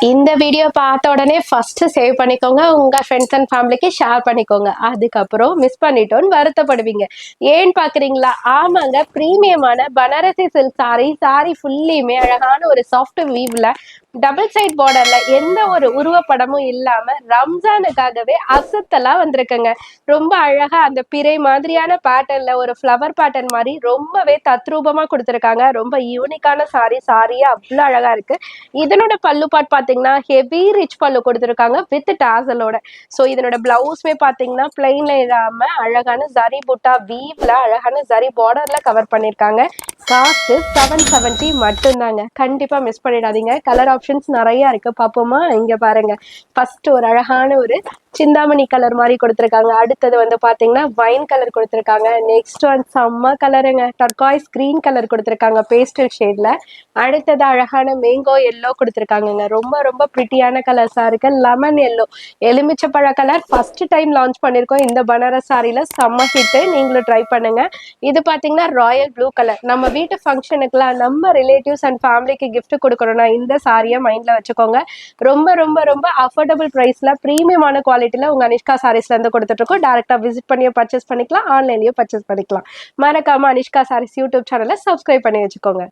இந்த வீடியோ பார்த்த உடனே ஃபர்ஸ்ட் சேவ் பண்ணிக்கோங்க. உங்க ஃப்ரெண்ட்ஸ் அண்ட் ஃபேமிலிக்கு ஷேர் பண்ணிக்கோங்க. அதுக்கப்புறம் மிஸ் பண்ணிட்டோன்னு வருத்தப்படுவீங்க. ஏன்னு பார்க்குறீங்களா? ஆமாங்க. பிரீமியமான பனாரசி சில்க் சாரி ஃபுல்லியுமே அழகான ஒரு சாஃப்ட் வீவ்ல டபுள் சைட் பார்டர்ல எந்த ஒரு உருவப்படமும் இல்லாம ரம்ஜானுக்காகவே அசத்தலா வந்திருக்குங்க. ரொம்ப அழகா அந்த பிறை மாதிரியான பேட்டர்ன்ல ஒரு ஃப்ளவர் பேட்டர்ன் மாதிரி ரொம்பவே தத்ரூபமா கொடுத்துருக்காங்க. ரொம்ப யூனிக்கான சாரியே அவ்வளோ அழகா இருக்கு. இதனோட பல்லு பார்ட் பாத்தீங்கன்னா ஹெவி ரிச் பல்லு கொடுத்துருக்காங்க வித் டாசலோட. ஸோ இதனோட பிளவுஸ்மே பாத்தீங்கன்னா பிளைன்ல இல்லாம அழகான ஜரி புட்டா வீவ்ல அழகான ஜரி பார்டர்ல கவர் பண்ணிருக்காங்க. காஸ்ட் 770 மட்டும்தாங்க. கண்டிப்பா மிஸ் பண்ணிடாதீங்க. கலர் ஆப்ஷன்ஸ் நிறைய இருக்கு, பாப்போமா? இங்க பாருங்க. ஃபர்ஸ்ட் ஒரு அழகான ஒரு சிந்தாமணி கலர் மாதிரி கொடுத்துருக்காங்க. அடுத்தது வந்து பாத்தீங்கன்னா வைன் கலர் கொடுத்துருக்காங்க. நெக்ஸ்ட் ஒன் செம்ம கலருங்க, டர்காய்ஸ் கிரீன் கலர் கொடுத்துருக்காங்க பேஸ்டல் ஷேட்ல. அடுத்தது அழகான மேங்கோ எல்லோ கொடுத்துருக்காங்க. ரொம்ப ரொம்ப பிரிட்டியான கலர்ஸா இருக்கு. லெமன் எல்லோ, எலுமிச்சப்பழ கலர் ஃபர்ஸ்ட் டைம் லான்ச் பண்ணிருக்கோம் இந்த பனாரஸ் சாரில. செம்ம ஹிட், நீங்களும் ட்ரை பண்ணுங்க. இது பாத்தீங்கன்னா ராயல் ப்ளூ கலர். நம்ம வீட்டு ஃபங்க்ஷனுக்குலாம் நம்ம ரிலேட்டிவ்ஸ் அண்ட் ஃபேமிலிக்கு கிஃப்ட் கொடுக்கணும்னா இந்த சாரியை மைண்ட்ல வச்சுக்கோங்க. ரொம்ப ரொம்ப ரொம்ப அஃபோர்டபுள் பிரைஸ்ல பிரீமியமான குவாலிட்டியில உங்க அனிஷ்கா சாரீஸ்ல இருந்து கொடுத்துட்டு இருக்கோம். டேரக்டா விசிட் பண்ணியோ பர்ச்சேஸ் பண்ணிக்கலாம், ஆன்லைன்லயோ பர்ச்சேஸ் பண்ணிக்கலாம். மறக்காம அனிஷ்கா சாரீஸ் யூடியூப் சேனலை சப்ஸ்கிரைப் பண்ணி வச்சுக்கோங்க.